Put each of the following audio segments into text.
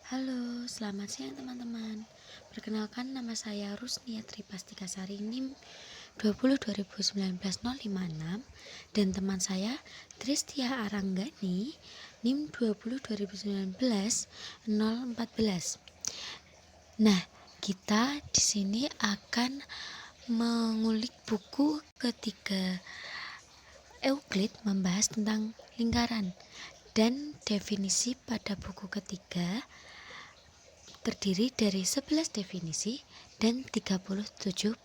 Halo, selamat siang teman-teman. Perkenalkan, nama saya Rusnia Tripastikasari NIM 20 2019 056 dan teman saya Tristia Aranggani NIM 20 2019 014. Nah, kita di sini akan mengulik buku ketiga Euclid membahas tentang lingkaran dan definisi pada buku ketiga terdiri dari 11 definisi dan 37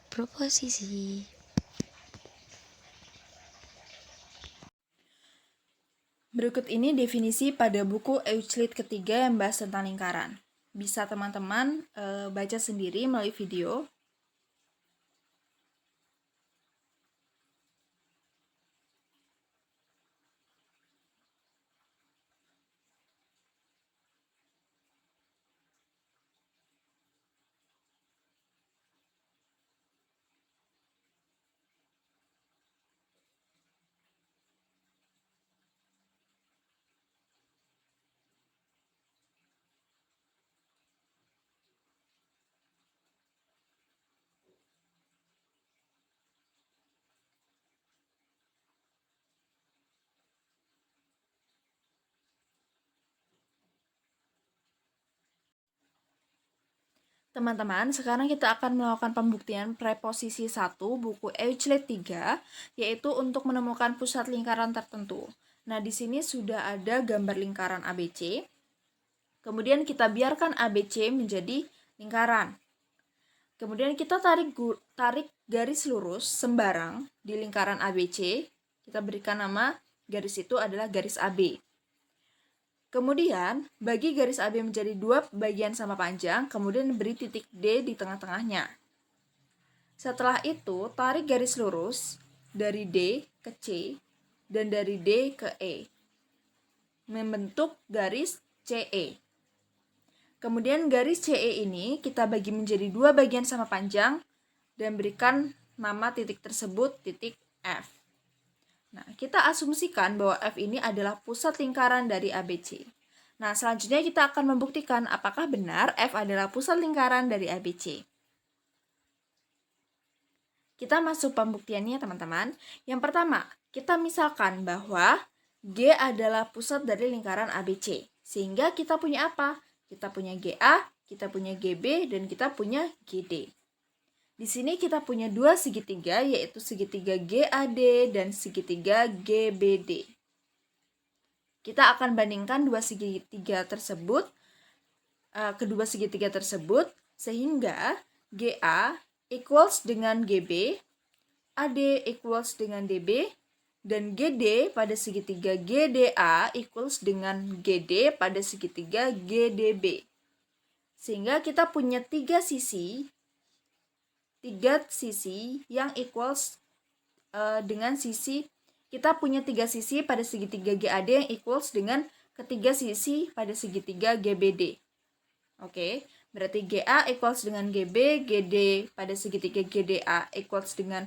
proposisi. Berikut ini definisi pada buku Euclid ketiga yang bahas tentang lingkaran. Bisa teman-teman baca sendiri melalui video. Teman-teman, sekarang kita akan melakukan pembuktian preposisi 1 buku Euclid 3, yaitu untuk menemukan pusat lingkaran tertentu. Nah, di sini sudah ada gambar lingkaran ABC. Kemudian kita biarkan ABC menjadi lingkaran. Kemudian kita tarik garis lurus sembarang di lingkaran ABC. Kita berikan nama garis itu adalah garis AB. Kemudian, bagi garis AB menjadi dua bagian sama panjang, kemudian beri titik D di tengah-tengahnya. Setelah itu, tarik garis lurus dari D ke C dan dari D ke E, membentuk garis CE. Kemudian garis CE ini kita bagi menjadi dua bagian sama panjang dan berikan nama titik tersebut titik F. Nah, kita asumsikan bahwa F ini adalah pusat lingkaran dari ABC. Nah, selanjutnya kita akan membuktikan apakah benar F adalah pusat lingkaran dari ABC. Kita masuk pembuktiannya, teman-teman. Yang pertama, kita misalkan bahwa G adalah pusat dari lingkaran ABC. Sehingga kita punya apa? Kita punya GA, kita punya GB, dan kita punya GD. Di sini kita punya dua segitiga, yaitu segitiga GAD dan segitiga GBD. Kita akan bandingkan kedua segitiga tersebut, sehingga GA equals dengan GB, AD equals dengan DB, dan GD pada segitiga GDA equals dengan GD pada segitiga GDB. Sehingga kita punya tiga sisi yang equals dengan sisi, kita punya tiga sisi pada segitiga GAD yang equals dengan ketiga sisi pada segitiga GBD. Oke, berarti GA equals dengan GB, GD pada segitiga GDA equals dengan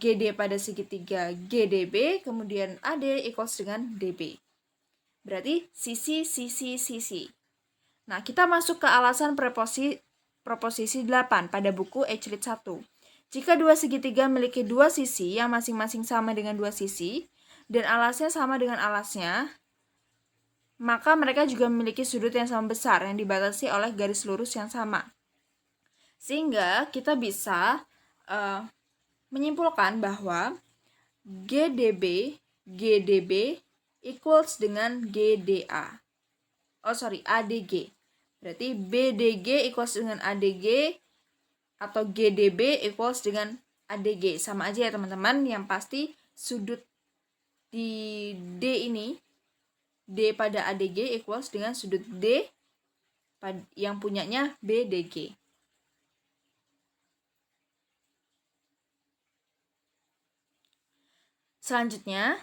GD pada segitiga GDB, kemudian AD equals dengan DB. Berarti sisi. Nah, kita masuk ke alasan proposisi 8 pada buku Euclid 1. Jika dua segitiga memiliki dua sisi yang masing-masing sama dengan dua sisi, dan alasnya sama dengan alasnya, maka mereka juga memiliki sudut yang sama besar yang dibatasi oleh garis lurus yang sama. Sehingga kita bisa menyimpulkan bahwa GDB equals dengan ADG. Berarti BDG equals dengan ADG atau GDB equals dengan ADG. Sama aja ya teman-teman, yang pasti sudut di D ini, D pada ADG equals dengan sudut D yang punyanya BDG. Selanjutnya,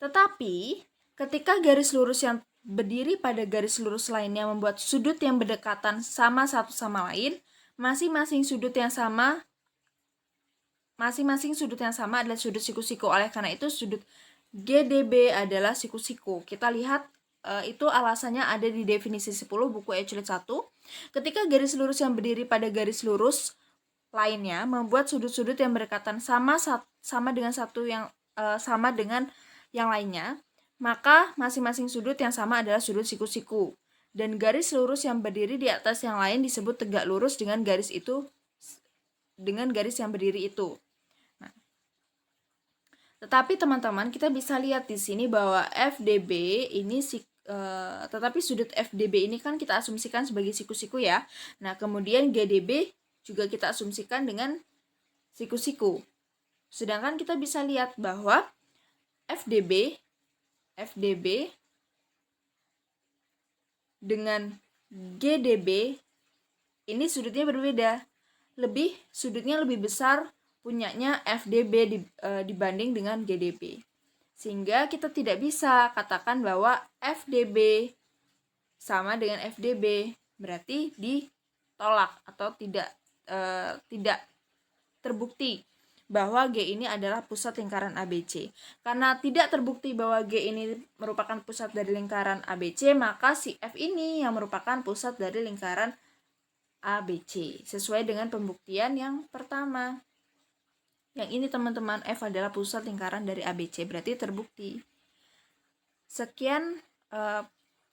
tetapi ketika garis lurus yang berdiri pada garis lurus lainnya membuat sudut yang berdekatan sama satu sama lain, masing-masing sudut yang sama adalah sudut siku-siku. Oleh karena itu, sudut GDB adalah siku-siku. Kita lihat itu alasannya ada di definisi 10 buku Euclid 1. Ketika garis lurus yang berdiri pada garis lurus lainnya membuat sudut-sudut yang berdekatan sama dengan yang lainnya, maka masing-masing sudut yang sama adalah sudut siku-siku. Dan garis lurus yang berdiri di atas yang lain disebut tegak lurus dengan garis yang berdiri itu. Tetapi teman-teman, kita bisa lihat di sini bahwa FDB ini tetapi sudut FDB ini kan kita asumsikan sebagai siku-siku ya. Nah, kemudian GDB juga kita asumsikan dengan siku-siku. Sedangkan kita bisa lihat bahwa FDB dengan GDB ini sudutnya berbeda. Sudutnya lebih besar punyanya FDB dibanding dengan GDB. Sehingga kita tidak bisa katakan bahwa FDB sama dengan FDB, berarti ditolak atau tidak terbukti bahwa G ini adalah pusat lingkaran ABC. Karena tidak terbukti bahwa G ini merupakan pusat dari lingkaran ABC, maka si F ini yang merupakan pusat dari lingkaran ABC, sesuai dengan pembuktian yang pertama. Yang ini teman-teman, F adalah pusat lingkaran dari ABC, berarti terbukti. Sekian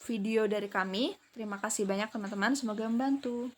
video dari kami. Terima kasih banyak teman-teman, semoga membantu.